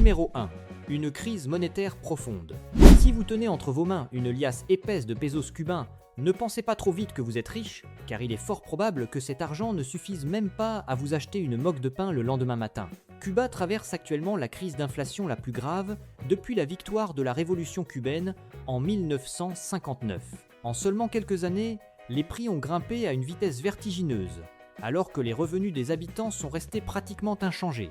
Numéro 1. Une crise monétaire profonde. Si vous tenez entre vos mains une liasse épaisse de pesos cubains, ne pensez pas trop vite que vous êtes riche, car il est fort probable que cet argent ne suffise même pas à vous acheter une moque de pain le lendemain matin. Cuba traverse actuellement la crise d'inflation la plus grave depuis la victoire de la révolution cubaine en 1959. En seulement quelques années, les prix ont grimpé à une vitesse vertigineuse, alors que les revenus des habitants sont restés pratiquement inchangés.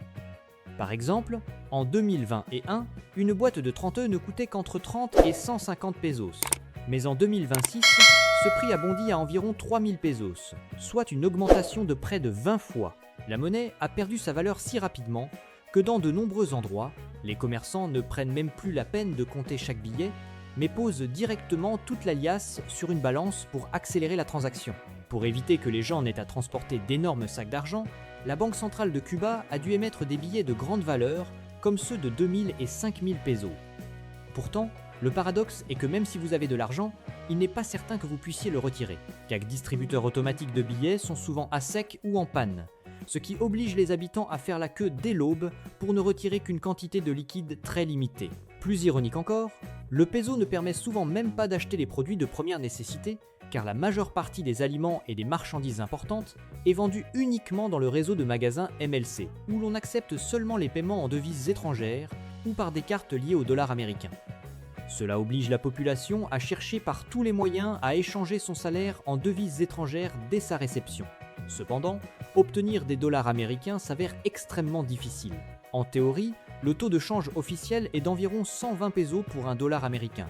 Par exemple, en 2021, une boîte de 30 œufs ne coûtait qu'entre 30 et 150 pesos. Mais en 2026, ce prix a bondi à environ 3000 pesos, soit une augmentation de près de 20 fois. La monnaie a perdu sa valeur si rapidement que dans de nombreux endroits, les commerçants ne prennent même plus la peine de compter chaque billet, mais posent directement toute la liasse sur une balance pour accélérer la transaction. Pour éviter que les gens n'aient à transporter d'énormes sacs d'argent, la Banque centrale de Cuba a dû émettre des billets de grande valeur, comme ceux de 2000 et 5000 pesos. Pourtant, le paradoxe est que même si vous avez de l'argent, il n'est pas certain que vous puissiez le retirer. Quelques distributeurs automatiques de billets sont souvent à sec ou en panne, ce qui oblige les habitants à faire la queue dès l'aube pour ne retirer qu'une quantité de liquide très limitée. Plus ironique encore, le peso ne permet souvent même pas d'acheter les produits de première nécessité, car la majeure partie des aliments et des marchandises importantes est vendue uniquement dans le réseau de magasins MLC, où l'on accepte seulement les paiements en devises étrangères ou par des cartes liées au dollar américain. Cela oblige la population à chercher par tous les moyens à échanger son salaire en devises étrangères dès sa réception. Cependant, obtenir des dollars américains s'avère extrêmement difficile. En théorie, le taux de change officiel est d'environ 120 pesos pour un dollar américain.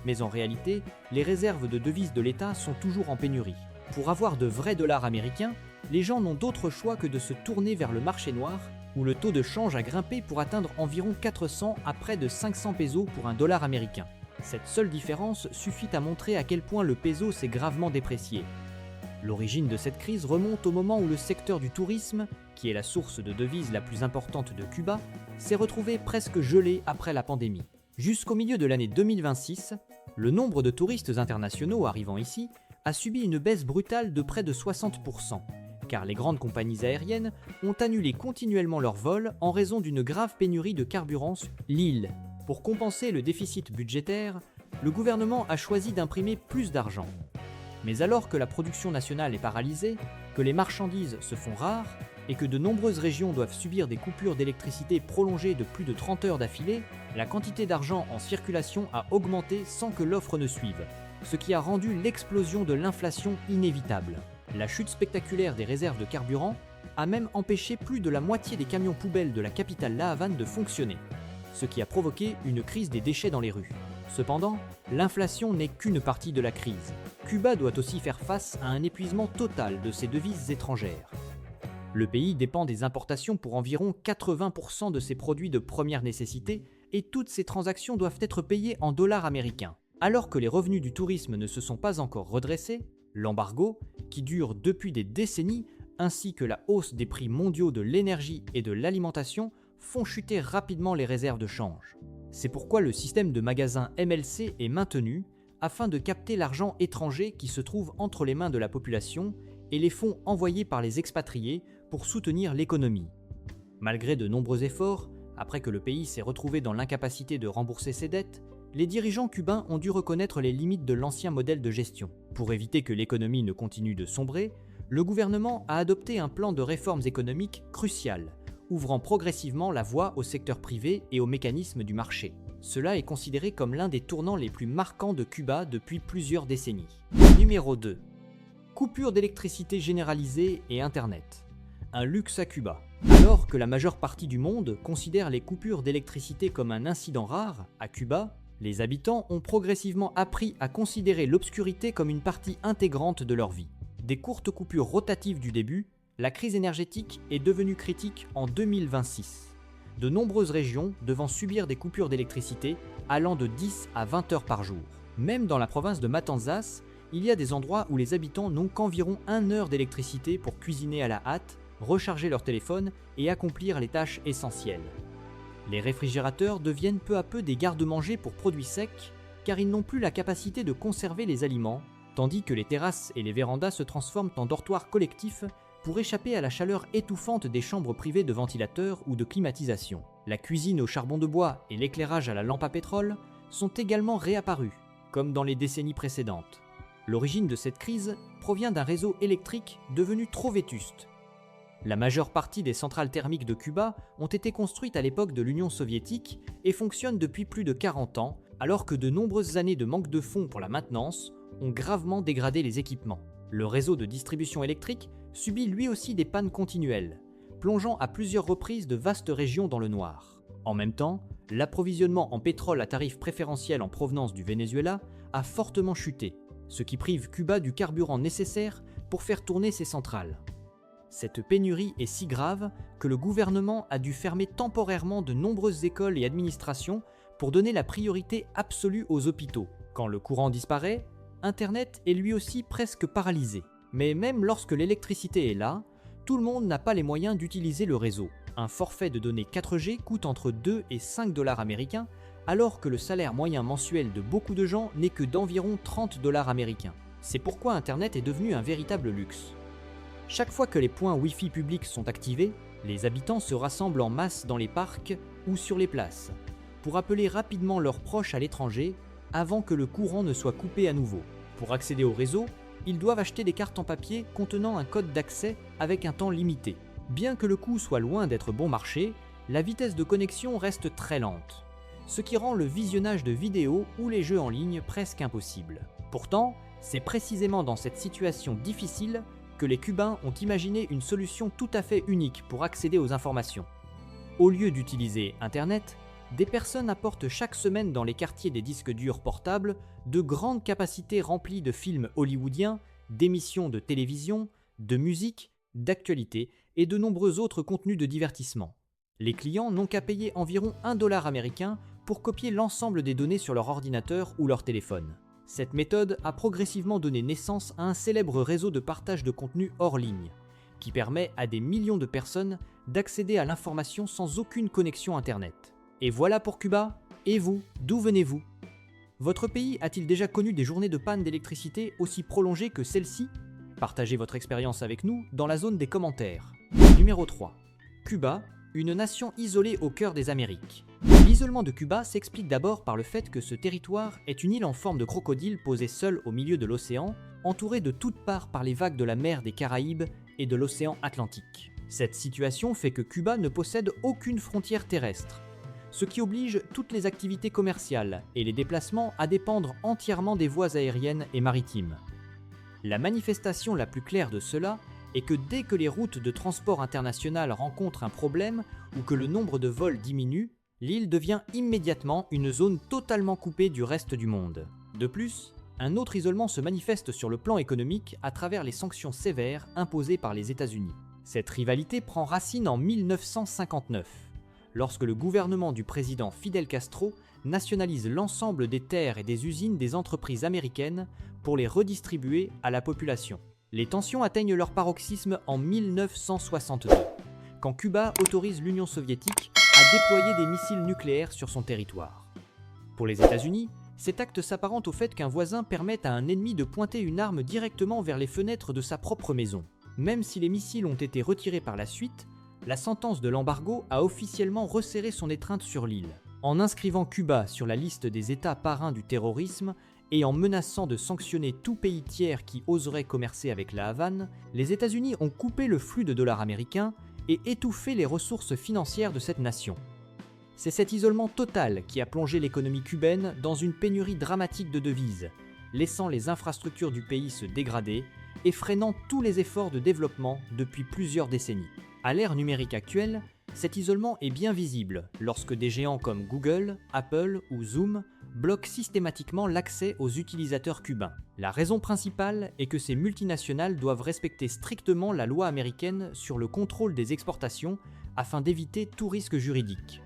Mais en réalité, les réserves de devises de l'État sont toujours en pénurie. Pour avoir de vrais dollars américains, les gens n'ont d'autre choix que de se tourner vers le marché noir, où le taux de change a grimpé pour atteindre environ 400 à près de 500 pesos pour un dollar américain. Cette seule différence suffit à montrer à quel point le peso s'est gravement déprécié. L'origine de cette crise remonte au moment où le secteur du tourisme, qui est la source de devises la plus importante de Cuba, s'est retrouvé presque gelé après la pandémie. Jusqu'au milieu de l'année 2026, le nombre de touristes internationaux arrivant ici a subi une baisse brutale de près de 60%, car les grandes compagnies aériennes ont annulé continuellement leurs vols en raison d'une grave pénurie de carburant sur l'île. Pour compenser le déficit budgétaire, le gouvernement a choisi d'imprimer plus d'argent. Mais alors que la production nationale est paralysée, que les marchandises se font rares et que de nombreuses régions doivent subir des coupures d'électricité prolongées de plus de 30 heures d'affilée, la quantité d'argent en circulation a augmenté sans que l'offre ne suive, ce qui a rendu l'explosion de l'inflation inévitable. La chute spectaculaire des réserves de carburant a même empêché plus de la moitié des camions poubelles de la capitale La Havane de fonctionner, ce qui a provoqué une crise des déchets dans les rues. Cependant, l'inflation n'est qu'une partie de la crise. Cuba doit aussi faire face à un épuisement total de ses devises étrangères. Le pays dépend des importations pour environ 80% de ses produits de première nécessité et toutes ces transactions doivent être payées en dollars américains. Alors que les revenus du tourisme ne se sont pas encore redressés, l'embargo, qui dure depuis des décennies, ainsi que la hausse des prix mondiaux de l'énergie et de l'alimentation font chuter rapidement les réserves de change. C'est pourquoi le système de magasins MLC est maintenu afin de capter l'argent étranger qui se trouve entre les mains de la population et les fonds envoyés par les expatriés pour soutenir l'économie. Malgré de nombreux efforts, après que le pays s'est retrouvé dans l'incapacité de rembourser ses dettes, les dirigeants cubains ont dû reconnaître les limites de l'ancien modèle de gestion. Pour éviter que l'économie ne continue de sombrer, le gouvernement a adopté un plan de réformes économiques crucial, ouvrant progressivement la voie au secteur privé et aux mécanismes du marché. Cela est considéré comme l'un des tournants les plus marquants de Cuba depuis plusieurs décennies. Numéro 2. Coupure d'électricité généralisée et Internet. Un luxe à Cuba. Alors que la majeure partie du monde considère les coupures d'électricité comme un incident rare, à Cuba, les habitants ont progressivement appris à considérer l'obscurité comme une partie intégrante de leur vie. Des courtes coupures rotatives du début, la crise énergétique est devenue critique en 2026. De nombreuses régions devant subir des coupures d'électricité allant de 10 à 20 heures par jour. Même dans la province de Matanzas, il y a des endroits où les habitants n'ont qu'environ 1 heure d'électricité pour cuisiner à la hâte, recharger leur téléphone et accomplir les tâches essentielles. Les réfrigérateurs deviennent peu à peu des garde-manger pour produits secs, car ils n'ont plus la capacité de conserver les aliments, tandis que les terrasses et les vérandas se transforment en dortoirs collectifs pour échapper à la chaleur étouffante des chambres privées de ventilateurs ou de climatisation. La cuisine au charbon de bois et l'éclairage à la lampe à pétrole sont également réapparus, comme dans les décennies précédentes. L'origine de cette crise provient d'un réseau électrique devenu trop vétuste. La majeure partie des centrales thermiques de Cuba ont été construites à l'époque de l'Union soviétique et fonctionnent depuis plus de 40 ans, alors que de nombreuses années de manque de fonds pour la maintenance ont gravement dégradé les équipements. Le réseau de distribution électrique subit lui aussi des pannes continuelles, plongeant à plusieurs reprises de vastes régions dans le noir. En même temps, l'approvisionnement en pétrole à tarif préférentiel en provenance du Venezuela a fortement chuté, ce qui prive Cuba du carburant nécessaire pour faire tourner ses centrales. Cette pénurie est si grave que le gouvernement a dû fermer temporairement de nombreuses écoles et administrations pour donner la priorité absolue aux hôpitaux. Quand le courant disparaît, Internet est lui aussi presque paralysé. Mais même lorsque l'électricité est là, tout le monde n'a pas les moyens d'utiliser le réseau. Un forfait de données 4G coûte entre 2 et 5 dollars américains, alors que le salaire moyen mensuel de beaucoup de gens n'est que d'environ 30 dollars américains. C'est pourquoi Internet est devenu un véritable luxe. Chaque fois que les points Wi-Fi publics sont activés, les habitants se rassemblent en masse dans les parcs ou sur les places, pour appeler rapidement leurs proches à l'étranger avant que le courant ne soit coupé à nouveau. Pour accéder au réseau, ils doivent acheter des cartes en papier contenant un code d'accès avec un temps limité. Bien que le coût soit loin d'être bon marché, la vitesse de connexion reste très lente, ce qui rend le visionnage de vidéos ou les jeux en ligne presque impossible. Pourtant, c'est précisément dans cette situation difficile que les Cubains ont imaginé une solution tout à fait unique pour accéder aux informations. Au lieu d'utiliser Internet, des personnes apportent chaque semaine dans les quartiers des disques durs portables de grandes capacités remplies de films hollywoodiens, d'émissions de télévision, de musique, d'actualité et de nombreux autres contenus de divertissement. Les clients n'ont qu'à payer environ 1 dollar américain pour copier l'ensemble des données sur leur ordinateur ou leur téléphone. Cette méthode a progressivement donné naissance à un célèbre réseau de partage de contenu hors ligne, qui permet à des millions de personnes d'accéder à l'information sans aucune connexion Internet. Et voilà pour Cuba. Et vous, d'où venez-vous ? Votre pays a-t-il déjà connu des journées de panne d'électricité aussi prolongées que celle-ci ? Partagez votre expérience avec nous dans la zone des commentaires. Numéro 3. Cuba, une nation isolée au cœur des Amériques. L'isolement de Cuba s'explique d'abord par le fait que ce territoire est une île en forme de crocodile posée seule au milieu de l'océan, entourée de toutes parts par les vagues de la mer des Caraïbes et de l'océan Atlantique. Cette situation fait que Cuba ne possède aucune frontière terrestre, ce qui oblige toutes les activités commerciales et les déplacements à dépendre entièrement des voies aériennes et maritimes. La manifestation la plus claire de cela est que dès que les routes de transport international rencontrent un problème ou que le nombre de vols diminue, l'île devient immédiatement une zone totalement coupée du reste du monde. De plus, un autre isolement se manifeste sur le plan économique à travers les sanctions sévères imposées par les États-Unis. Cette rivalité prend racine en 1959, lorsque le gouvernement du président Fidel Castro nationalise l'ensemble des terres et des usines des entreprises américaines pour les redistribuer à la population. Les tensions atteignent leur paroxysme en 1962, quand Cuba autorise l'Union soviétique à déployer des missiles nucléaires sur son territoire. Pour les États-Unis, cet acte s'apparente au fait qu'un voisin permette à un ennemi de pointer une arme directement vers les fenêtres de sa propre maison. Même si les missiles ont été retirés par la suite, la sentence de l'embargo a officiellement resserré son étreinte sur l'île. En inscrivant Cuba sur la liste des États parrains du terrorisme et en menaçant de sanctionner tout pays tiers qui oserait commercer avec la Havane, les États-Unis ont coupé le flux de dollars américains et étouffer les ressources financières de cette nation. C'est cet isolement total qui a plongé l'économie cubaine dans une pénurie dramatique de devises, laissant les infrastructures du pays se dégrader et freinant tous les efforts de développement depuis plusieurs décennies. À l'ère numérique actuelle, cet isolement est bien visible lorsque des géants comme Google, Apple ou Zoom bloquent systématiquement l'accès aux utilisateurs cubains. La raison principale est que ces multinationales doivent respecter strictement la loi américaine sur le contrôle des exportations afin d'éviter tout risque juridique.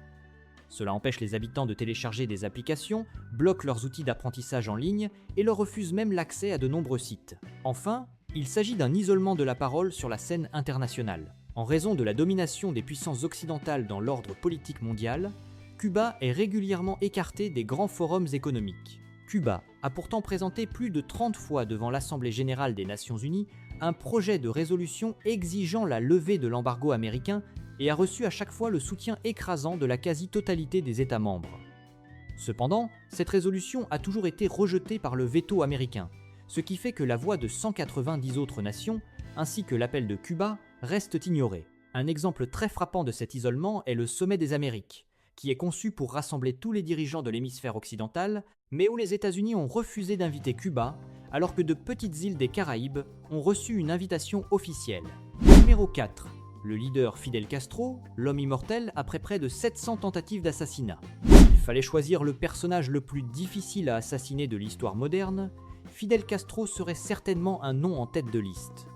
Cela empêche les habitants de télécharger des applications, bloque leurs outils d'apprentissage en ligne et leur refuse même l'accès à de nombreux sites. Enfin, il s'agit d'un isolement de la parole sur la scène internationale. En raison de la domination des puissances occidentales dans l'ordre politique mondial, Cuba est régulièrement écarté des grands forums économiques. Cuba a pourtant présenté plus de 30 fois devant l'Assemblée générale des Nations Unies un projet de résolution exigeant la levée de l'embargo américain et a reçu à chaque fois le soutien écrasant de la quasi-totalité des États membres. Cependant, cette résolution a toujours été rejetée par le veto américain, ce qui fait que la voix de 190 autres nations, ainsi que l'appel de Cuba, restent ignorés. Un exemple très frappant de cet isolement est le Sommet des Amériques, qui est conçu pour rassembler tous les dirigeants de l'hémisphère occidental, mais où les États-Unis ont refusé d'inviter Cuba, alors que de petites îles des Caraïbes ont reçu une invitation officielle. Numéro 4. Le leader Fidel Castro, l'homme immortel après près de 700 tentatives d'assassinat. Il fallait choisir le personnage le plus difficile à assassiner de l'histoire moderne, Fidel Castro serait certainement un nom en tête de liste.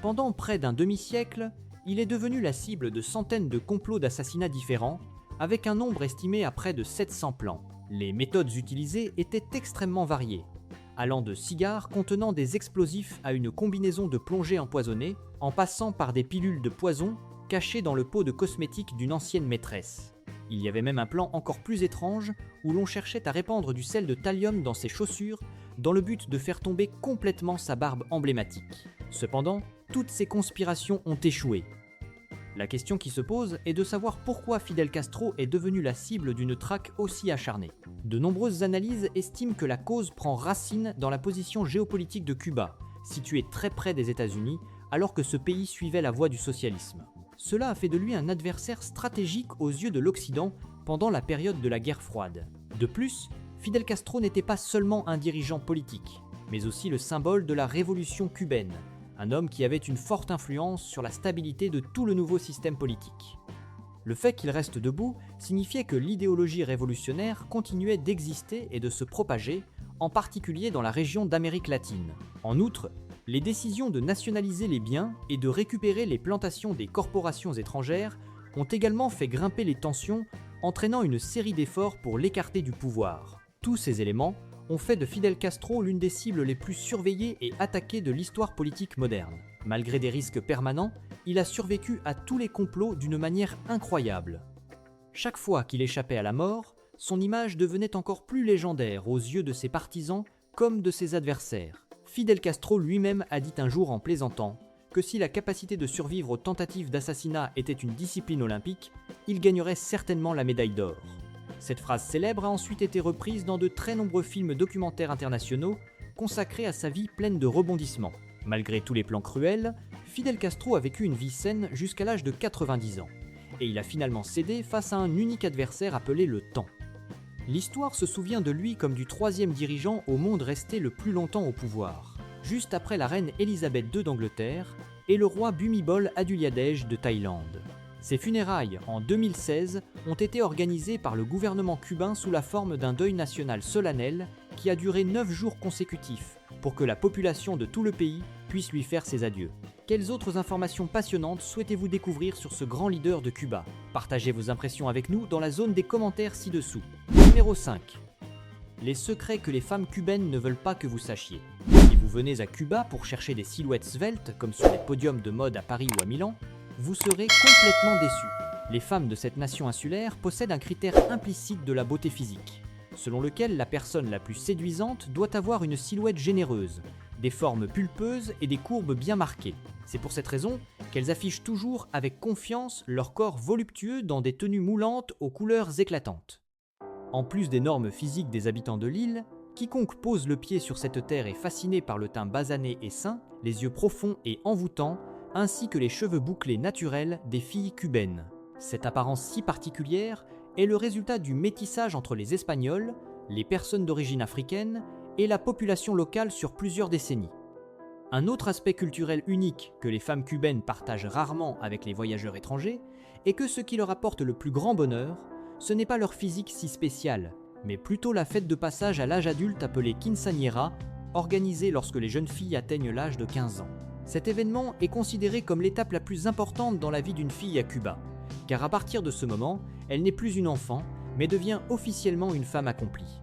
Pendant près d'un demi-siècle, il est devenu la cible de centaines de complots d'assassinats différents, avec un nombre estimé à près de 700 plans. Les méthodes utilisées étaient extrêmement variées, allant de cigares contenant des explosifs à une combinaison de plongée empoisonnée, en passant par des pilules de poison cachées dans le pot de cosmétiques d'une ancienne maîtresse. Il y avait même un plan encore plus étrange où l'on cherchait à répandre du sel de thallium dans ses chaussures dans le but de faire tomber complètement sa barbe emblématique. Cependant, toutes ces conspirations ont échoué. La question qui se pose est de savoir pourquoi Fidel Castro est devenu la cible d'une traque aussi acharnée. De nombreuses analyses estiment que la cause prend racine dans la position géopolitique de Cuba, située très près des États-Unis, alors que ce pays suivait la voie du socialisme. Cela a fait de lui un adversaire stratégique aux yeux de l'Occident pendant la période de la guerre froide. De plus, Fidel Castro n'était pas seulement un dirigeant politique, mais aussi le symbole de la révolution cubaine, un homme qui avait une forte influence sur la stabilité de tout le nouveau système politique. Le fait qu'il reste debout signifiait que l'idéologie révolutionnaire continuait d'exister et de se propager, en particulier dans la région d'Amérique latine. En outre, les décisions de nationaliser les biens et de récupérer les plantations des corporations étrangères ont également fait grimper les tensions, entraînant une série d'efforts pour l'écarter du pouvoir. Tous ces éléments ont fait de Fidel Castro l'une des cibles les plus surveillées et attaquées de l'histoire politique moderne. Malgré des risques permanents, il a survécu à tous les complots d'une manière incroyable. Chaque fois qu'il échappait à la mort, son image devenait encore plus légendaire aux yeux de ses partisans comme de ses adversaires. Fidel Castro lui-même a dit un jour en plaisantant que si la capacité de survivre aux tentatives d'assassinat était une discipline olympique, il gagnerait certainement la médaille d'or. Cette phrase célèbre a ensuite été reprise dans de très nombreux films documentaires internationaux consacrés à sa vie pleine de rebondissements. Malgré tous les plans cruels, Fidel Castro a vécu une vie saine jusqu'à l'âge de 90 ans, et il a finalement cédé face à un unique adversaire appelé le temps. L'histoire se souvient de lui comme du troisième dirigeant au monde resté le plus longtemps au pouvoir, juste après la reine Elisabeth II d'Angleterre et le roi Bhumibol Adulyadej de Thaïlande. Ses funérailles, en 2016, ont été organisées par le gouvernement cubain sous la forme d'un deuil national solennel qui a duré 9 jours consécutifs pour que la population de tout le pays puisse lui faire ses adieux. Quelles autres informations passionnantes souhaitez-vous découvrir sur ce grand leader de Cuba? Partagez vos impressions avec nous dans la zone des commentaires ci-dessous. Numéro 5. Les secrets que les femmes cubaines ne veulent pas que vous sachiez. Si vous venez à Cuba pour chercher des silhouettes sveltes comme sur les podiums de mode à Paris ou à Milan, vous serez complètement déçus. Les femmes de cette nation insulaire possèdent un critère implicite de la beauté physique, selon lequel la personne la plus séduisante doit avoir une silhouette généreuse, des formes pulpeuses et des courbes bien marquées. C'est pour cette raison qu'elles affichent toujours avec confiance leur corps voluptueux dans des tenues moulantes aux couleurs éclatantes. En plus des normes physiques des habitants de l'île, quiconque pose le pied sur cette terre est fasciné par le teint basané et sain, les yeux profonds et envoûtants, ainsi que les cheveux bouclés naturels des filles cubaines. Cette apparence si particulière est le résultat du métissage entre les Espagnols, les personnes d'origine africaine et la population locale sur plusieurs décennies. Un autre aspect culturel unique que les femmes cubaines partagent rarement avec les voyageurs étrangers est que ce qui leur apporte le plus grand bonheur, ce n'est pas leur physique si spécial, mais plutôt la fête de passage à l'âge adulte appelée quinceañera, organisée lorsque les jeunes filles atteignent l'âge de 15 ans. Cet événement est considéré comme l'étape la plus importante dans la vie d'une fille à Cuba, car à partir de ce moment, elle n'est plus une enfant, mais devient officiellement une femme accomplie.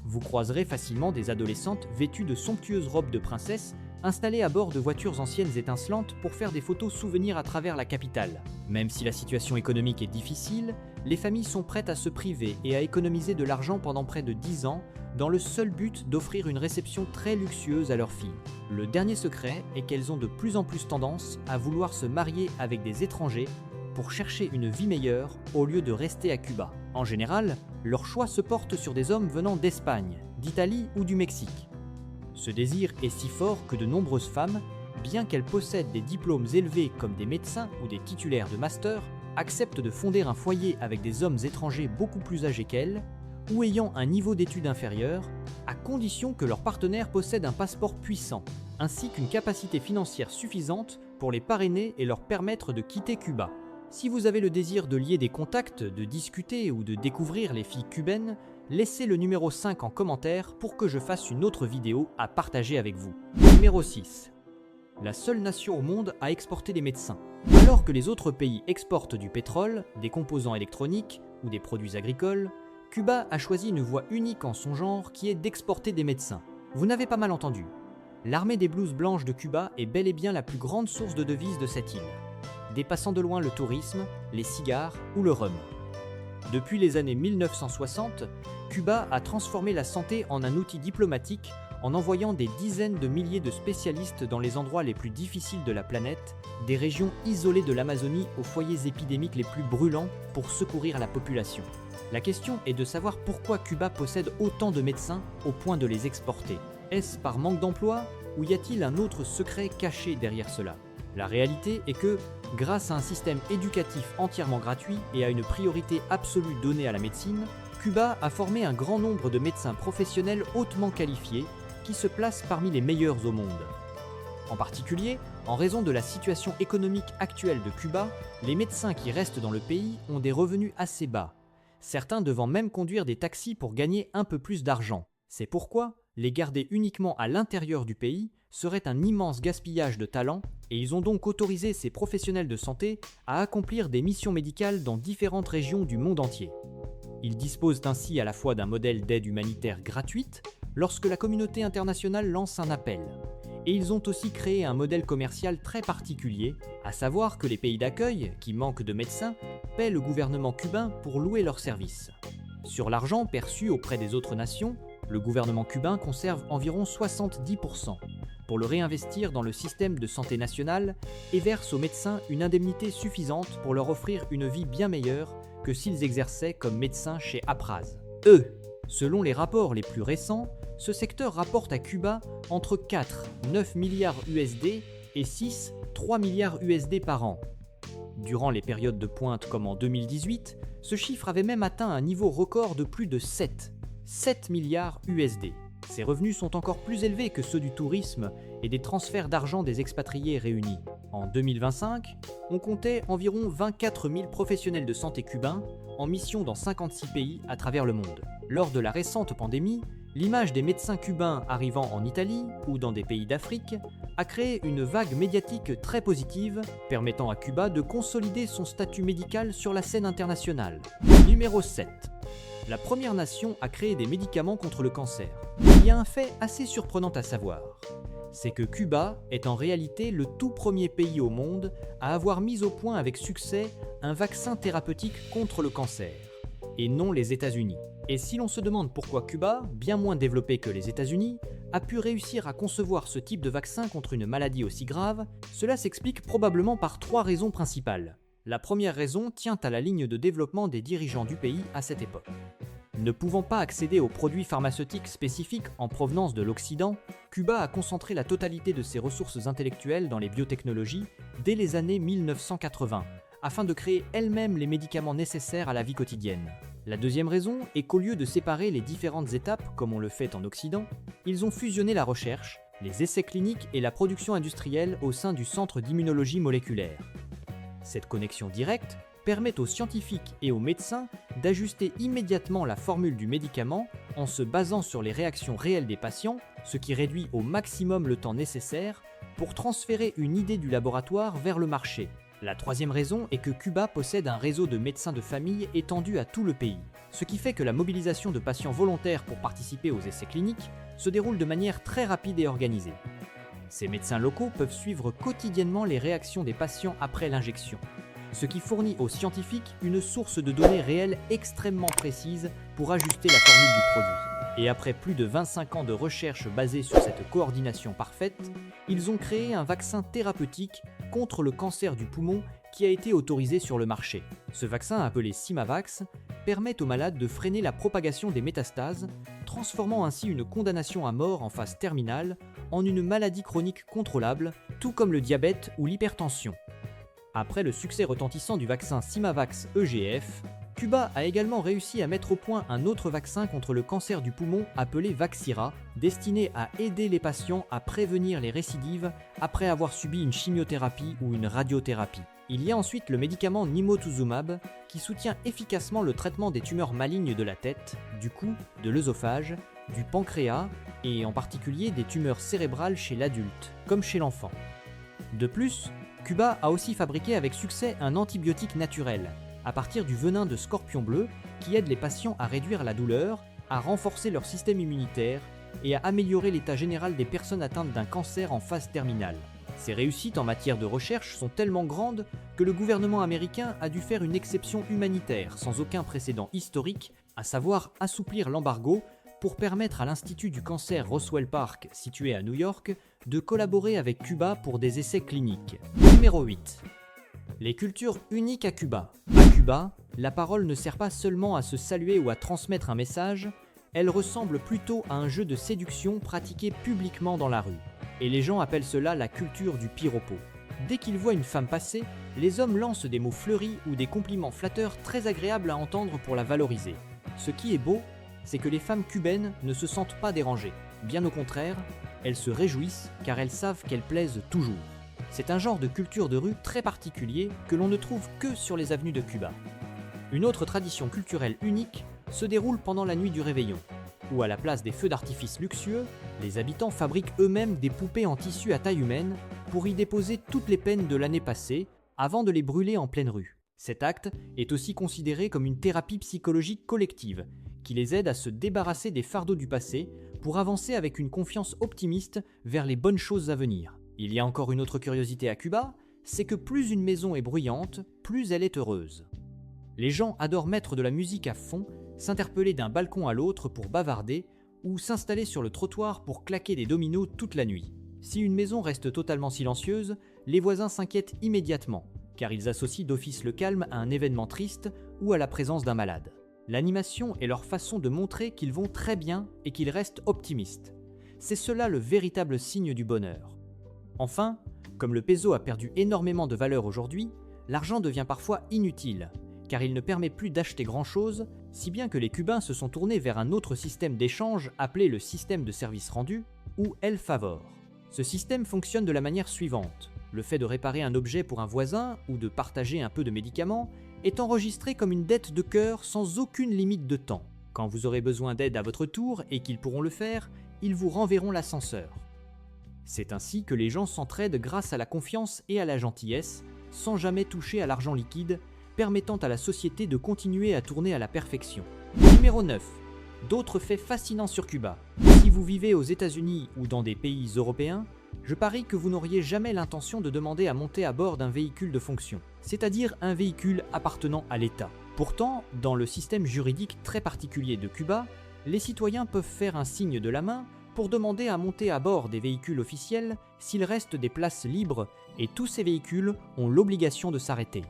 Vous croiserez facilement des adolescentes vêtues de somptueuses robes de princesse, installées à bord de voitures anciennes étincelantes pour faire des photos souvenirs à travers la capitale. Même si la situation économique est difficile, les familles sont prêtes à se priver et à économiser de l'argent pendant près de 10 ans, dans le seul but d'offrir une réception très luxueuse à leurs filles. Le dernier secret est qu'elles ont de plus en plus tendance à vouloir se marier avec des étrangers pour chercher une vie meilleure au lieu de rester à Cuba. En général, leur choix se porte sur des hommes venant d'Espagne, d'Italie ou du Mexique. Ce désir est si fort que de nombreuses femmes, bien qu'elles possèdent des diplômes élevés comme des médecins ou des titulaires de master, acceptent de fonder un foyer avec des hommes étrangers beaucoup plus âgés qu'elles ou ayant un niveau d'études inférieur, à condition que leur partenaire possède un passeport puissant, ainsi qu'une capacité financière suffisante pour les parrainer et leur permettre de quitter Cuba. Si vous avez le désir de lier des contacts, de discuter ou de découvrir les filles cubaines, laissez le numéro 5 en commentaire pour que je fasse une autre vidéo à partager avec vous. Numéro 6. La seule nation au monde à exporter des médecins. Alors que les autres pays exportent du pétrole, des composants électroniques ou des produits agricoles, Cuba a choisi une voie unique en son genre qui est d'exporter des médecins. Vous n'avez pas mal entendu. L'armée des blouses blanches de Cuba est bel et bien la plus grande source de devises de cette île, dépassant de loin le tourisme, les cigares ou le rhum. Depuis les années 1960, Cuba a transformé la santé en un outil diplomatique en envoyant des dizaines de milliers de spécialistes dans les endroits les plus difficiles de la planète, des régions isolées de l'Amazonie aux foyers épidémiques les plus brûlants pour secourir la population. La question est de savoir pourquoi Cuba possède autant de médecins au point de les exporter. Est-ce par manque d'emploi ou y a-t-il un autre secret caché derrière cela ? La réalité est que, grâce à un système éducatif entièrement gratuit et à une priorité absolue donnée à la médecine, Cuba a formé un grand nombre de médecins professionnels hautement qualifiés qui se placent parmi les meilleurs au monde. En particulier, en raison de la situation économique actuelle de Cuba, les médecins qui restent dans le pays ont des revenus assez bas, certains devant même conduire des taxis pour gagner un peu plus d'argent. C'est pourquoi les garder uniquement à l'intérieur du pays serait un immense gaspillage de talent et ils ont donc autorisé ces professionnels de santé à accomplir des missions médicales dans différentes régions du monde entier. Ils disposent ainsi à la fois d'un modèle d'aide humanitaire gratuite lorsque la communauté internationale lance un appel. Et ils ont aussi créé un modèle commercial très particulier, à savoir que les pays d'accueil, qui manquent de médecins, paient le gouvernement cubain pour louer leurs services. Sur l'argent perçu auprès des autres nations, le gouvernement cubain conserve environ 70% pour le réinvestir dans le système de santé nationale et verse aux médecins une indemnité suffisante pour leur offrir une vie bien meilleure que s'ils exerçaient comme médecins chez Apraz. Selon les rapports les plus récents, ce secteur rapporte à Cuba entre 4,9 milliards USD et 6,3 milliards USD par an. Durant les périodes de pointe comme en 2018, ce chiffre avait même atteint un niveau record de plus de 7 milliards USD. Ces revenus sont encore plus élevés que ceux du tourisme et des transferts d'argent des expatriés réunis. En 2025, on comptait environ 24 000 professionnels de santé cubains en mission dans 56 pays à travers le monde. Lors de la récente pandémie, l'image des médecins cubains arrivant en Italie ou dans des pays d'Afrique a créé une vague médiatique très positive, permettant à Cuba de consolider son statut médical sur la scène internationale. Numéro 7. La première nation à créer des médicaments contre le cancer. Il y a un fait assez surprenant à savoir. C'est que Cuba est en réalité le tout premier pays au monde à avoir mis au point avec succès un vaccin thérapeutique contre le cancer, et non les États-Unis. Et si l'on se demande pourquoi Cuba, bien moins développé que les États-Unis, a pu réussir à concevoir ce type de vaccin contre une maladie aussi grave, cela s'explique probablement par 3 raisons principales. La première raison tient à la ligne de développement des dirigeants du pays à cette époque. Ne pouvant pas accéder aux produits pharmaceutiques spécifiques en provenance de l'Occident, Cuba a concentré la totalité de ses ressources intellectuelles dans les biotechnologies dès les années 1980, afin de créer elle-même les médicaments nécessaires à la vie quotidienne. La deuxième raison est qu'au lieu de séparer les différentes étapes comme on le fait en Occident, ils ont fusionné la recherche, les essais cliniques et la production industrielle au sein du Centre d'immunologie moléculaire. Cette connexion directe permet aux scientifiques et aux médecins d'ajuster immédiatement la formule du médicament en se basant sur les réactions réelles des patients, ce qui réduit au maximum le temps nécessaire pour transférer une idée du laboratoire vers le marché. La troisième raison est que Cuba possède un réseau de médecins de famille étendu à tout le pays, ce qui fait que la mobilisation de patients volontaires pour participer aux essais cliniques se déroule de manière très rapide et organisée. Ces médecins locaux peuvent suivre quotidiennement les réactions des patients après l'injection, ce qui fournit aux scientifiques une source de données réelles extrêmement précise pour ajuster la formule du produit. Et après plus de 25 ans de recherche basée sur cette coordination parfaite, ils ont créé un vaccin thérapeutique contre le cancer du poumon qui a été autorisé sur le marché. Ce vaccin, appelé Simavax, permet aux malades de freiner la propagation des métastases, transformant ainsi une condamnation à mort en phase terminale en une maladie chronique contrôlable, tout comme le diabète ou l'hypertension. Après le succès retentissant du vaccin Simavax EGF, Cuba a également réussi à mettre au point un autre vaccin contre le cancer du poumon appelé Vaxira, destiné à aider les patients à prévenir les récidives après avoir subi une chimiothérapie ou une radiothérapie. Il y a ensuite le médicament Nimotuzumab, qui soutient efficacement le traitement des tumeurs malignes de la tête, du cou, de l'œsophage, du pancréas et en particulier des tumeurs cérébrales chez l'adulte, comme chez l'enfant. De plus, Cuba a aussi fabriqué avec succès un antibiotique naturel, à partir du venin de scorpion bleu, qui aide les patients à réduire la douleur, à renforcer leur système immunitaire et à améliorer l'état général des personnes atteintes d'un cancer en phase terminale. Ces réussites en matière de recherche sont tellement grandes que le gouvernement américain a dû faire une exception humanitaire sans aucun précédent historique, à savoir assouplir l'embargo pour permettre à l'Institut du cancer Roswell Park, situé à New York, de collaborer avec Cuba pour des essais cliniques. Numéro 8. Les cultures uniques à Cuba. À Cuba, la parole ne sert pas seulement à se saluer ou à transmettre un message, elle ressemble plutôt à un jeu de séduction pratiqué publiquement dans la rue. Et les gens appellent cela la culture du piropo. Dès qu'ils voient une femme passer, les hommes lancent des mots fleuris ou des compliments flatteurs très agréables à entendre pour la valoriser. Ce qui est beau, c'est que les femmes cubaines ne se sentent pas dérangées. Bien au contraire, elles se réjouissent car elles savent qu'elles plaisent toujours. C'est un genre de culture de rue très particulier que l'on ne trouve que sur les avenues de Cuba. Une autre tradition culturelle unique se déroule pendant la nuit du réveillon, où à la place des feux d'artifice luxueux, les habitants fabriquent eux-mêmes des poupées en tissu à taille humaine pour y déposer toutes les peines de l'année passée avant de les brûler en pleine rue. Cet acte est aussi considéré comme une thérapie psychologique collective qui les aide à se débarrasser des fardeaux du passé pour avancer avec une confiance optimiste vers les bonnes choses à venir. Il y a encore une autre curiosité à Cuba, c'est que plus une maison est bruyante, plus elle est heureuse. Les gens adorent mettre de la musique à fond, s'interpeller d'un balcon à l'autre pour bavarder ou s'installer sur le trottoir pour claquer des dominos toute la nuit. Si une maison reste totalement silencieuse, les voisins s'inquiètent immédiatement, car ils associent d'office le calme à un événement triste ou à la présence d'un malade. L'animation est leur façon de montrer qu'ils vont très bien et qu'ils restent optimistes. C'est cela le véritable signe du bonheur. Enfin, comme le peso a perdu énormément de valeur aujourd'hui, l'argent devient parfois inutile, car il ne permet plus d'acheter grand-chose, si bien que les Cubains se sont tournés vers un autre système d'échange appelé le système de service rendu, ou El Favor. Ce système fonctionne de la manière suivante. Le fait de réparer un objet pour un voisin ou de partager un peu de médicaments est enregistré comme une dette de cœur sans aucune limite de temps. Quand vous aurez besoin d'aide à votre tour et qu'ils pourront le faire, ils vous renverront l'ascenseur. C'est ainsi que les gens s'entraident grâce à la confiance et à la gentillesse, sans jamais toucher à l'argent liquide, permettant à la société de continuer à tourner à la perfection. Numéro 9. D'autres faits fascinants sur Cuba. Si vous vivez aux États-Unis ou dans des pays européens, je parie que vous n'auriez jamais l'intention de demander à monter à bord d'un véhicule de fonction, c'est-à-dire un véhicule appartenant à l'État. Pourtant, dans le système juridique très particulier de Cuba, les citoyens peuvent faire un signe de la main pour demander à monter à bord des véhicules officiels s'il reste des places libres et tous ces véhicules ont l'obligation de s'arrêter.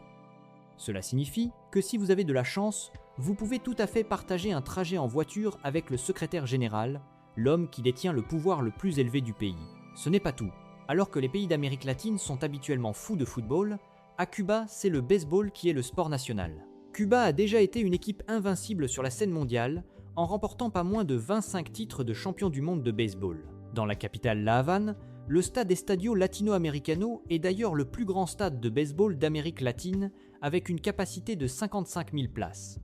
Cela signifie que si vous avez de la chance, vous pouvez tout à fait partager un trajet en voiture avec le secrétaire général, l'homme qui détient le pouvoir le plus élevé du pays. Ce n'est pas tout. Alors que les pays d'Amérique latine sont habituellement fous de football, à Cuba, c'est le baseball qui est le sport national. Cuba a déjà été une équipe invincible sur la scène mondiale, en remportant pas moins de 25 titres de champion du monde de baseball. Dans la capitale La Havane, le stade Estadio Latino-Americano est d'ailleurs le plus grand stade de baseball d'Amérique latine, avec une capacité de 55 000 places.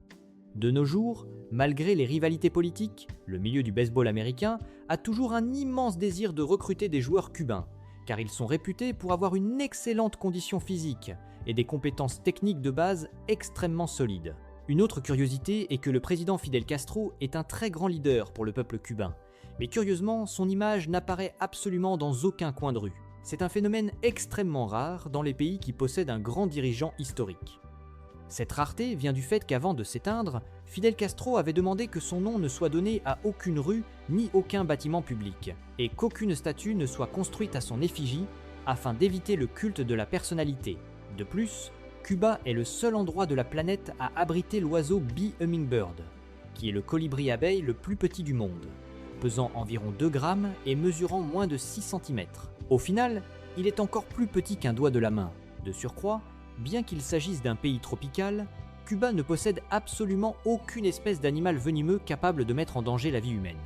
De nos jours, malgré les rivalités politiques, le milieu du baseball américain a toujours un immense désir de recruter des joueurs cubains, car ils sont réputés pour avoir une excellente condition physique et des compétences techniques de base extrêmement solides. Une autre curiosité est que le président Fidel Castro est un très grand leader pour le peuple cubain, mais curieusement, son image n'apparaît absolument dans aucun coin de rue. C'est un phénomène extrêmement rare dans les pays qui possèdent un grand dirigeant historique. Cette rareté vient du fait qu'avant de s'éteindre, Fidel Castro avait demandé que son nom ne soit donné à aucune rue ni aucun bâtiment public, et qu'aucune statue ne soit construite à son effigie afin d'éviter le culte de la personnalité. De plus, Cuba est le seul endroit de la planète à abriter l'oiseau Bee Hummingbird, qui est le colibri abeille le plus petit du monde, pesant environ 2 grammes et mesurant moins de 6 cm. Au final, il est encore plus petit qu'un doigt de la main. De surcroît, bien qu'il s'agisse d'un pays tropical, Cuba ne possède absolument aucune espèce d'animal venimeux capable de mettre en danger la vie humaine.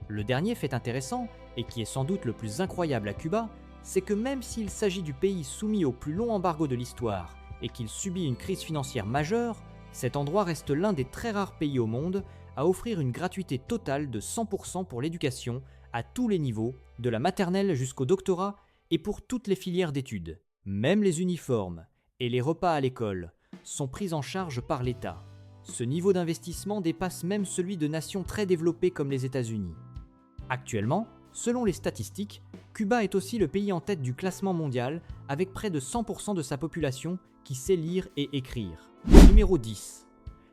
Le dernier fait intéressant, et qui est sans doute le plus incroyable à Cuba, c'est que même s'il s'agit du pays soumis au plus long embargo de l'histoire et qu'il subit une crise financière majeure, cet endroit reste l'un des très rares pays au monde à offrir une gratuité totale de 100% pour l'éducation à tous les niveaux, de la maternelle jusqu'au doctorat et pour toutes les filières d'études. Même les uniformes et les repas à l'école sont pris en charge par l'État. Ce niveau d'investissement dépasse même celui de nations très développées comme les États-Unis. Actuellement, selon les statistiques, Cuba est aussi le pays en tête du classement mondial avec près de 100% de sa population qui sait lire et écrire. Numéro 10.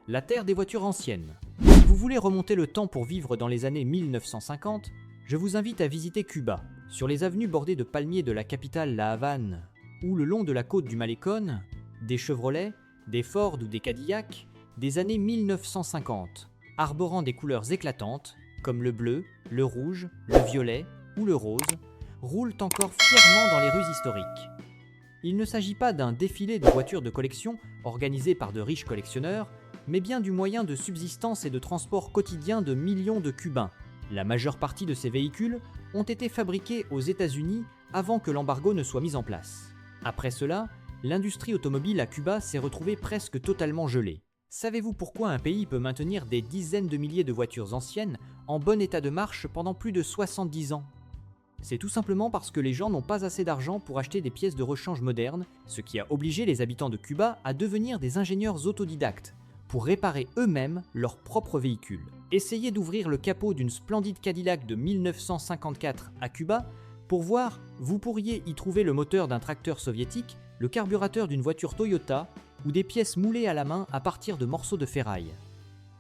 La terre des voitures anciennes. Si vous voulez remonter le temps pour vivre dans les années 1950, je vous invite à visiter Cuba. Sur les avenues bordées de palmiers de la capitale La Havane, ou le long de la côte du Malecón, des Chevrolet, des Ford ou des Cadillac, des années 1950, arborant des couleurs éclatantes, comme le bleu, le rouge, le violet ou le rose, roulent encore fièrement dans les rues historiques. Il ne s'agit pas d'un défilé de voitures de collection organisé par de riches collectionneurs, mais bien du moyen de subsistance et de transport quotidien de millions de Cubains. La majeure partie de ces véhicules ont été fabriqués aux États-Unis avant que l'embargo ne soit mis en place. Après cela, l'industrie automobile à Cuba s'est retrouvée presque totalement gelée. Savez-vous pourquoi un pays peut maintenir des dizaines de milliers de voitures anciennes en bon état de marche pendant plus de 70 ans ? C'est tout simplement parce que les gens n'ont pas assez d'argent pour acheter des pièces de rechange modernes, ce qui a obligé les habitants de Cuba à devenir des ingénieurs autodidactes pour réparer eux-mêmes leurs propres véhicules. Essayez d'ouvrir le capot d'une splendide Cadillac de 1954 à Cuba pour voir, vous pourriez y trouver le moteur d'un tracteur soviétique, le carburateur d'une voiture Toyota ou des pièces moulées à la main à partir de morceaux de ferraille.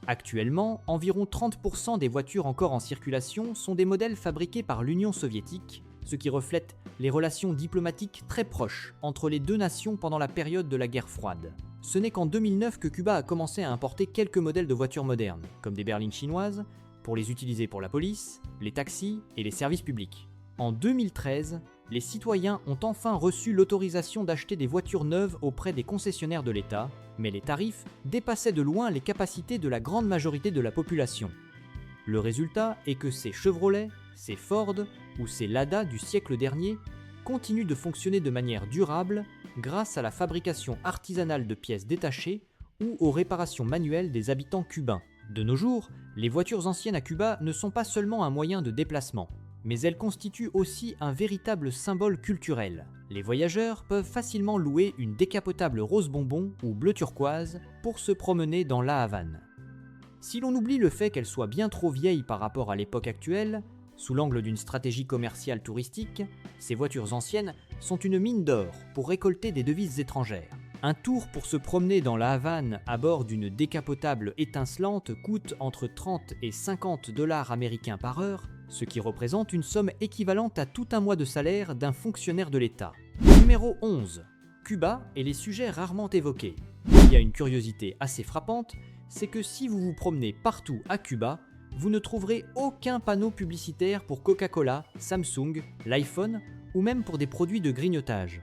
Actuellement, environ 30% des voitures encore en circulation sont des modèles fabriqués par l'Union soviétique, ce qui reflète les relations diplomatiques très proches entre les deux nations pendant la période de la guerre froide. Ce n'est qu'en 2009 que Cuba a commencé à importer quelques modèles de voitures modernes, comme des berlines chinoises, pour les utiliser pour la police, les taxis et les services publics. En 2013, les citoyens ont enfin reçu l'autorisation d'acheter des voitures neuves auprès des concessionnaires de l'État, mais les tarifs dépassaient de loin les capacités de la grande majorité de la population. Le résultat est que ces Chevrolet, ces Ford ou ces Lada du siècle dernier continuent de fonctionner de manière durable grâce à la fabrication artisanale de pièces détachées ou aux réparations manuelles des habitants cubains. De nos jours, les voitures anciennes à Cuba ne sont pas seulement un moyen de déplacement, mais elles constituent aussi un véritable symbole culturel. Les voyageurs peuvent facilement louer une décapotable rose bonbon ou bleu turquoise pour se promener dans La Havane. Si l'on oublie le fait qu'elles soient bien trop vieilles par rapport à l'époque actuelle, sous l'angle d'une stratégie commerciale touristique, ces voitures anciennes sont une mine d'or pour récolter des devises étrangères. Un tour pour se promener dans La Havane à bord d'une décapotable étincelante coûte entre 30 et 50 $ américains par heure, ce qui représente une somme équivalente à tout un mois de salaire d'un fonctionnaire de l'État. Numéro 11. Cuba et les sujets rarement évoqués. Il y a une curiosité assez frappante, c'est que si vous vous promenez partout à Cuba, vous ne trouverez aucun panneau publicitaire pour Coca-Cola, Samsung, l'iPhone ou même pour des produits de grignotage.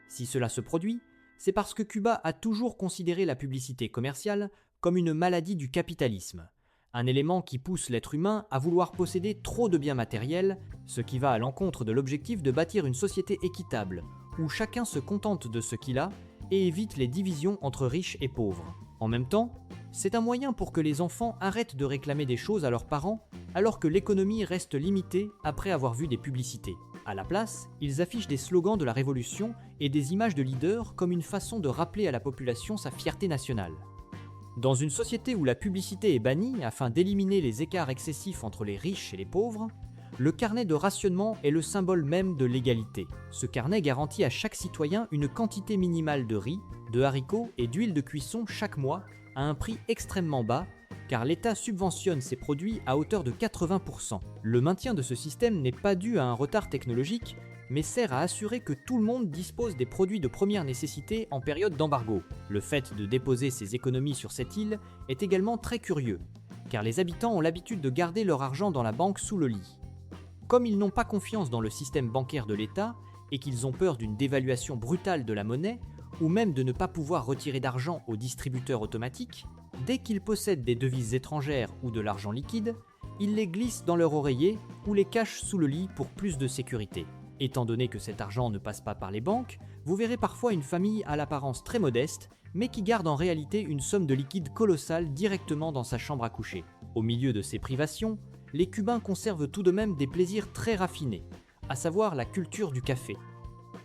Si cela se produit, c'est parce que Cuba a toujours considéré la publicité commerciale comme une maladie du capitalisme, un élément qui pousse l'être humain à vouloir posséder trop de biens matériels, ce qui va à l'encontre de l'objectif de bâtir une société équitable, où chacun se contente de ce qu'il a et évite les divisions entre riches et pauvres. En même temps, c'est un moyen pour que les enfants arrêtent de réclamer des choses à leurs parents alors que l'économie reste limitée après avoir vu des publicités. À la place, ils affichent des slogans de la Révolution et des images de leaders comme une façon de rappeler à la population sa fierté nationale. Dans une société où la publicité est bannie afin d'éliminer les écarts excessifs entre les riches et les pauvres, le carnet de rationnement est le symbole même de l'égalité. Ce carnet garantit à chaque citoyen une quantité minimale de riz, de haricots et d'huile de cuisson chaque mois à un prix extrêmement bas, car l'État subventionne ces produits à hauteur de 80%. Le maintien de ce système n'est pas dû à un retard technologique, mais sert à assurer que tout le monde dispose des produits de première nécessité en période d'embargo. Le fait de déposer ses économies sur cette île est également très curieux, car les habitants ont l'habitude de garder leur argent dans la banque sous le lit. Comme ils n'ont pas confiance dans le système bancaire de l'État et qu'ils ont peur d'une dévaluation brutale de la monnaie, ou même de ne pas pouvoir retirer d'argent aux distributeurs automatiques, dès qu'ils possèdent des devises étrangères ou de l'argent liquide, ils les glissent dans leur oreiller ou les cachent sous le lit pour plus de sécurité. Étant donné que cet argent ne passe pas par les banques, vous verrez parfois une famille à l'apparence très modeste, mais qui garde en réalité une somme de liquide colossale directement dans sa chambre à coucher. Au milieu de ces privations, les Cubains conservent tout de même des plaisirs très raffinés, à savoir la culture du café.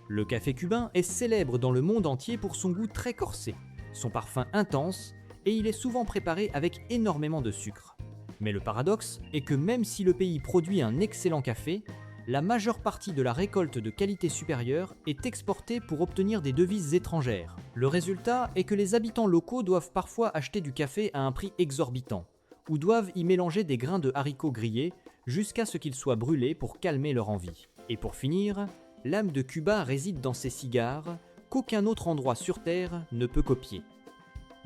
Le café cubain est célèbre dans le monde entier pour son goût très corsé, son parfum intense, et il est souvent préparé avec énormément de sucre. Mais le paradoxe est que même si le pays produit un excellent café, la majeure partie de la récolte de qualité supérieure est exportée pour obtenir des devises étrangères. Le résultat est que les habitants locaux doivent parfois acheter du café à un prix exorbitant, ou doivent y mélanger des grains de haricots grillés jusqu'à ce qu'ils soient brûlés pour calmer leur envie. Et pour finir, l'âme de Cuba réside dans ces cigares qu'aucun autre endroit sur Terre ne peut copier.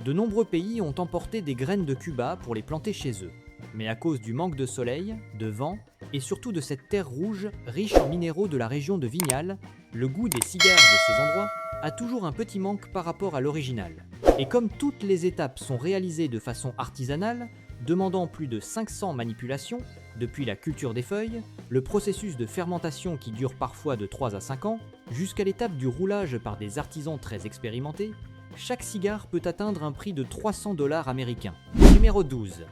De nombreux pays ont emporté des graines de Cuba pour les planter chez eux. Mais à cause du manque de soleil, de vent et surtout de cette terre rouge riche en minéraux de la région de Vignal, le goût des cigares de ces endroits a toujours un petit manque par rapport à l'original. Et comme toutes les étapes sont réalisées de façon artisanale, demandant plus de 500 manipulations, depuis la culture des feuilles, le processus de fermentation qui dure parfois de 3 à 5 ans, jusqu'à l'étape du roulage par des artisans très expérimentés, chaque cigare peut atteindre un prix de $300 américains. Numéro 12.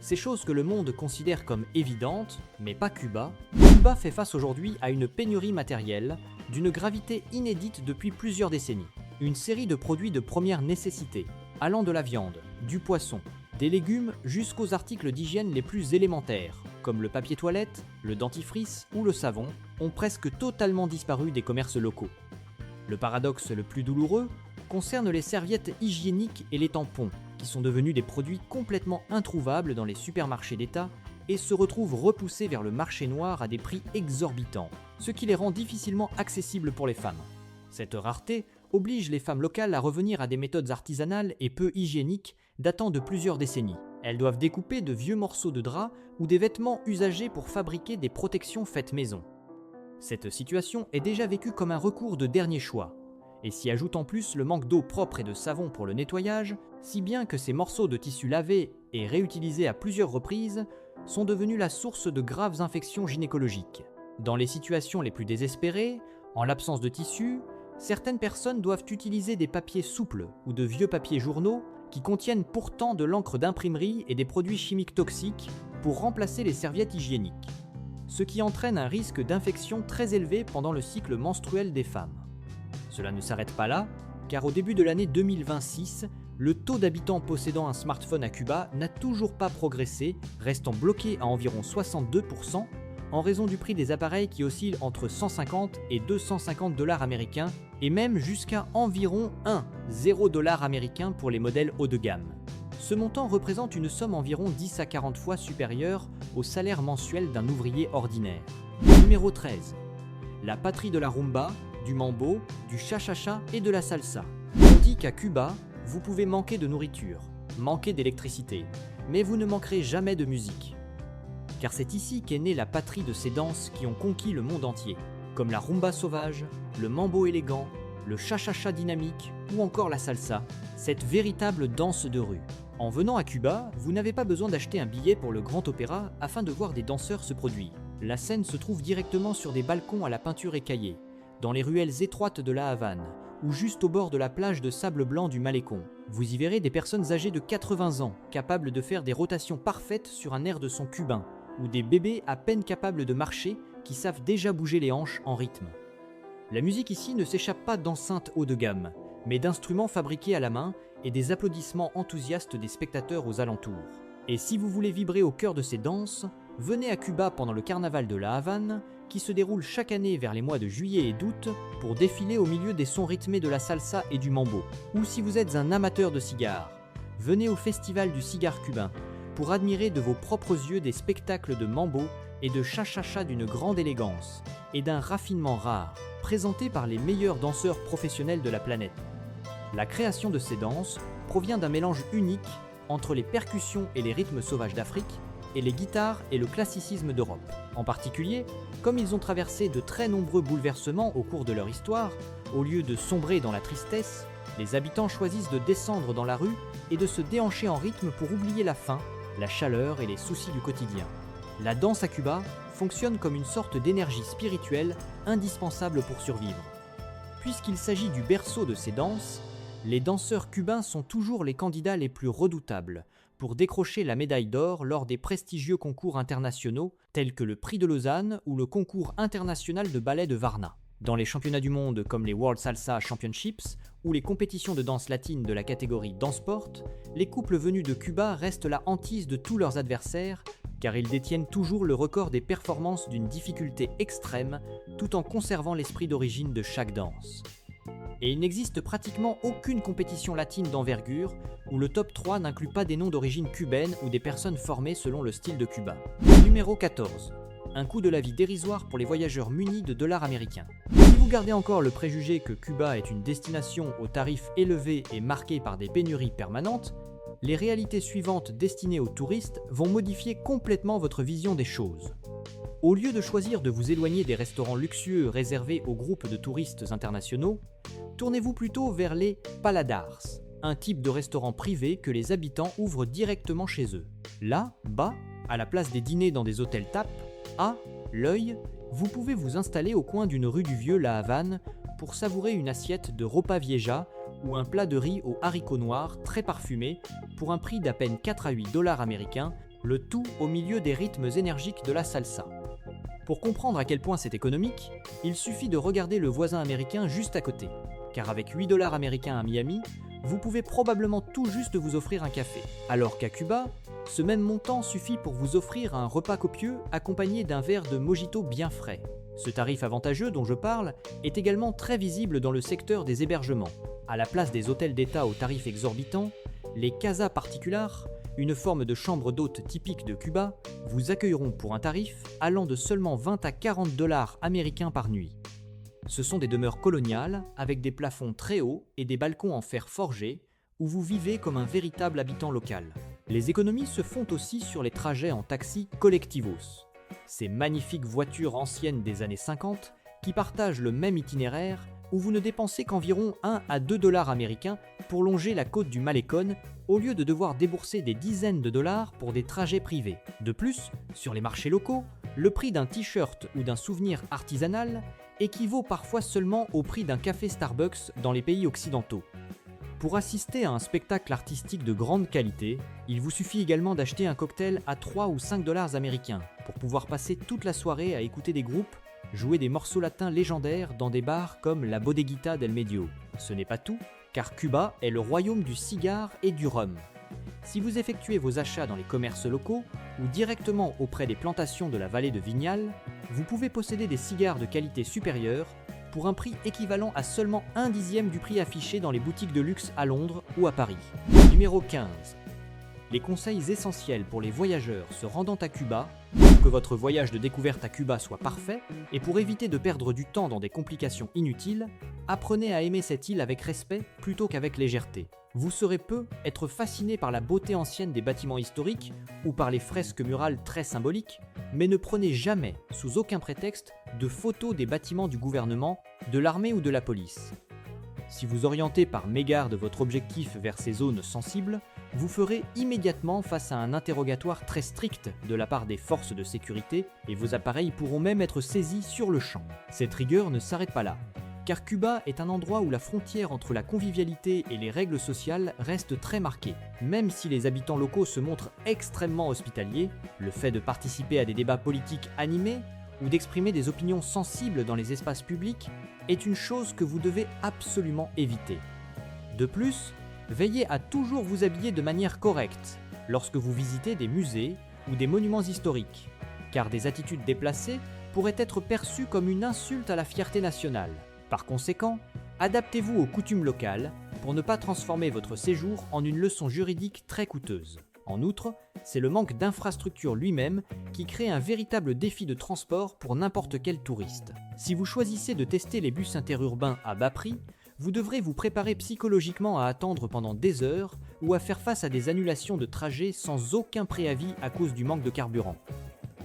Ces choses que le monde considère comme évidentes, mais pas Cuba, Cuba fait face aujourd'hui à une pénurie matérielle d'une gravité inédite depuis plusieurs décennies. Une série de produits de première nécessité, allant de la viande, du poisson, des légumes jusqu'aux articles d'hygiène les plus élémentaires, comme le papier toilette, le dentifrice ou le savon, ont presque totalement disparu des commerces locaux. Le paradoxe le plus douloureux concerne les serviettes hygiéniques et les tampons, qui sont devenus des produits complètement introuvables dans les supermarchés d'État et se retrouvent repoussés vers le marché noir à des prix exorbitants, ce qui les rend difficilement accessibles pour les femmes. Cette rareté oblige les femmes locales à revenir à des méthodes artisanales et peu hygiéniques datant de plusieurs décennies. Elles doivent découper de vieux morceaux de drap ou des vêtements usagés pour fabriquer des protections faites maison. Cette situation est déjà vécue comme un recours de dernier choix, et s'y ajoute en plus le manque d'eau propre et de savon pour le nettoyage, si bien que ces morceaux de tissu lavés et réutilisés à plusieurs reprises sont devenus la source de graves infections gynécologiques. Dans les situations les plus désespérées, en l'absence de tissu, certaines personnes doivent utiliser des papiers souples ou de vieux papiers journaux qui contiennent pourtant de l'encre d'imprimerie et des produits chimiques toxiques pour remplacer les serviettes hygiéniques, ce qui entraîne un risque d'infection très élevé pendant le cycle menstruel des femmes. Cela ne s'arrête pas là, car au début de l'année 2026, le taux d'habitants possédant un smartphone à Cuba n'a toujours pas progressé, restant bloqué à environ 62%, en raison du prix des appareils qui oscille entre 150 et 250 $ américains, et même jusqu'à environ $0 américain pour les modèles haut de gamme. Ce montant représente une somme environ 10 à 40 fois supérieure au salaire mensuel d'un ouvrier ordinaire. Numéro 13. La patrie de la rumba, du mambo, du cha-cha-cha et de la salsa. On dit qu'à Cuba, vous pouvez manquer de nourriture, manquer d'électricité, mais vous ne manquerez jamais de musique. Car c'est ici qu'est née la patrie de ces danses qui ont conquis le monde entier, comme la rumba sauvage, le mambo élégant, le cha-cha-cha dynamique ou encore la salsa, cette véritable danse de rue. En venant à Cuba, vous n'avez pas besoin d'acheter un billet pour le Grand Opéra afin de voir des danseurs se produire. La scène se trouve directement sur des balcons à la peinture écaillée, dans les ruelles étroites de La Havane, ou juste au bord de la plage de sable blanc du Malecon. Vous y verrez des personnes âgées de 80 ans, capables de faire des rotations parfaites sur un air de son cubain, ou des bébés à peine capables de marcher qui savent déjà bouger les hanches en rythme. La musique ici ne s'échappe pas d'enceintes haut de gamme, mais d'instruments fabriqués à la main et des applaudissements enthousiastes des spectateurs aux alentours. Et si vous voulez vibrer au cœur de ces danses, venez à Cuba pendant le carnaval de La Havane, qui se déroule chaque année vers les mois de juillet et d'août pour défiler au milieu des sons rythmés de la salsa et du mambo. Ou si vous êtes un amateur de cigares, venez au festival du cigare cubain pour admirer de vos propres yeux des spectacles de mambo et de cha-cha-cha d'une grande élégance et d'un raffinement rare, présentés par les meilleurs danseurs professionnels de la planète. La création de ces danses provient d'un mélange unique entre les percussions et les rythmes sauvages d'Afrique et les guitares et le classicisme d'Europe. En particulier, comme ils ont traversé de très nombreux bouleversements au cours de leur histoire, au lieu de sombrer dans la tristesse, les habitants choisissent de descendre dans la rue et de se déhancher en rythme pour oublier la faim, la chaleur et les soucis du quotidien. La danse à Cuba fonctionne comme une sorte d'énergie spirituelle indispensable pour survivre. Puisqu'il s'agit du berceau de ces danses, les danseurs cubains sont toujours les candidats les plus redoutables pour décrocher la médaille d'or lors des prestigieux concours internationaux tels que le Prix de Lausanne ou le concours international de ballet de Varna. Dans les championnats du monde comme les World Salsa Championships ou les compétitions de danse latine de la catégorie Danseport, les couples venus de Cuba restent la hantise de tous leurs adversaires car ils détiennent toujours le record des performances d'une difficulté extrême tout en conservant l'esprit d'origine de chaque danse. Et il n'existe pratiquement aucune compétition latine d'envergure où le top 3 n'inclut pas des noms d'origine cubaine ou des personnes formées selon le style de Cuba. Numéro 14. Un coût de la vie dérisoire pour les voyageurs munis de dollars américains. Si vous gardez encore le préjugé que Cuba est une destination aux tarifs élevés et marquée par des pénuries permanentes, les réalités suivantes destinées aux touristes vont modifier complètement votre vision des choses. Au lieu de choisir de vous éloigner des restaurants luxueux réservés aux groupes de touristes internationaux, tournez-vous plutôt vers les paladars, un type de restaurant privé que les habitants ouvrent directement chez eux. Là, bas, à la place des dîners dans des hôtels TAP, à l'œil, vous pouvez vous installer au coin d'une rue du Vieux La Havane pour savourer une assiette de ropa vieja ou un plat de riz aux haricots noirs très parfumé pour un prix d'à peine 4 à 8 dollars américains, le tout au milieu des rythmes énergiques de la salsa. Pour comprendre à quel point c'est économique, il suffit de regarder le voisin américain juste à côté, car avec 8 dollars américains à Miami, vous pouvez probablement tout juste vous offrir un café, alors qu'à Cuba, ce même montant suffit pour vous offrir un repas copieux accompagné d'un verre de mojito bien frais. Ce tarif avantageux dont je parle est également très visible dans le secteur des hébergements. À la place des hôtels d'État aux tarifs exorbitants, les casas particulares, une forme de chambre d'hôte typique de Cuba, vous accueilleront pour un tarif allant de seulement 20 à 40 dollars américains par nuit. Ce sont des demeures coloniales avec des plafonds très hauts et des balcons en fer forgé où vous vivez comme un véritable habitant local. Les économies se font aussi sur les trajets en taxi collectivos. Ces magnifiques voitures anciennes des années 50 qui partagent le même itinéraire où vous ne dépensez qu'environ 1 à 2 dollars américains pour longer la côte du Malecón au lieu de devoir débourser des dizaines de dollars pour des trajets privés. De plus, sur les marchés locaux, le prix d'un t-shirt ou d'un souvenir artisanal équivaut parfois seulement au prix d'un café Starbucks dans les pays occidentaux. Pour assister à un spectacle artistique de grande qualité, il vous suffit également d'acheter un cocktail à 3 ou 5 dollars américains pour pouvoir passer toute la soirée à écouter des groupes jouer des morceaux latins légendaires dans des bars comme la Bodeguita del Medio. Ce n'est pas tout, car Cuba est le royaume du cigare et du rhum. Si vous effectuez vos achats dans les commerces locaux ou directement auprès des plantations de la vallée de Vignal, vous pouvez posséder des cigares de qualité supérieure pour un prix équivalent à seulement 1/10 du prix affiché dans les boutiques de luxe à Londres ou à Paris. Numéro 15. Les conseils essentiels pour les voyageurs se rendant à Cuba, pour que votre voyage de découverte à Cuba soit parfait, et pour éviter de perdre du temps dans des complications inutiles, apprenez à aimer cette île avec respect plutôt qu'avec légèreté. Vous saurez peu être fasciné par la beauté ancienne des bâtiments historiques ou par les fresques murales très symboliques, mais ne prenez jamais, sous aucun prétexte, de photos des bâtiments du gouvernement, de l'armée ou de la police. Si vous orientez par mégarde votre objectif vers ces zones sensibles, vous ferez immédiatement face à un interrogatoire très strict de la part des forces de sécurité et vos appareils pourront même être saisis sur le champ. Cette rigueur ne s'arrête pas là, car Cuba est un endroit où la frontière entre la convivialité et les règles sociales reste très marquée. Même si les habitants locaux se montrent extrêmement hospitaliers, le fait de participer à des débats politiques animés ou d'exprimer des opinions sensibles dans les espaces publics est une chose que vous devez absolument éviter. De plus, veillez à toujours vous habiller de manière correcte lorsque vous visitez des musées ou des monuments historiques, car des attitudes déplacées pourraient être perçues comme une insulte à la fierté nationale. Par conséquent, adaptez-vous aux coutumes locales pour ne pas transformer votre séjour en une leçon juridique très coûteuse. En outre, c'est le manque d'infrastructures lui-même qui crée un véritable défi de transport pour n'importe quel touriste. Si vous choisissez de tester les bus interurbains à bas prix, vous devrez vous préparer psychologiquement à attendre pendant des heures ou à faire face à des annulations de trajets sans aucun préavis à cause du manque de carburant.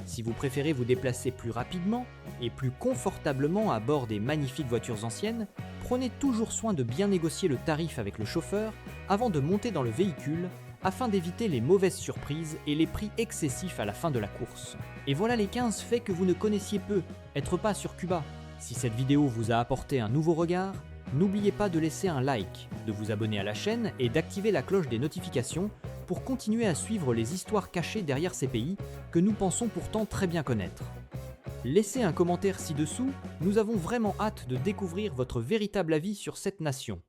Si vous préférez vous déplacer plus rapidement et plus confortablement à bord des magnifiques voitures anciennes, prenez toujours soin de bien négocier le tarif avec le chauffeur avant de monter dans le véhicule afin d'éviter les mauvaises surprises et les prix excessifs à la fin de la course. Et voilà les 15 faits que vous ne connaissiez peu, être pas sur Cuba. Si cette vidéo vous a apporté un nouveau regard, n'oubliez pas de laisser un like, de vous abonner à la chaîne et d'activer la cloche des notifications pour continuer à suivre les histoires cachées derrière ces pays que nous pensons pourtant très bien connaître. Laissez un commentaire ci-dessous, nous avons vraiment hâte de découvrir votre véritable avis sur cette nation.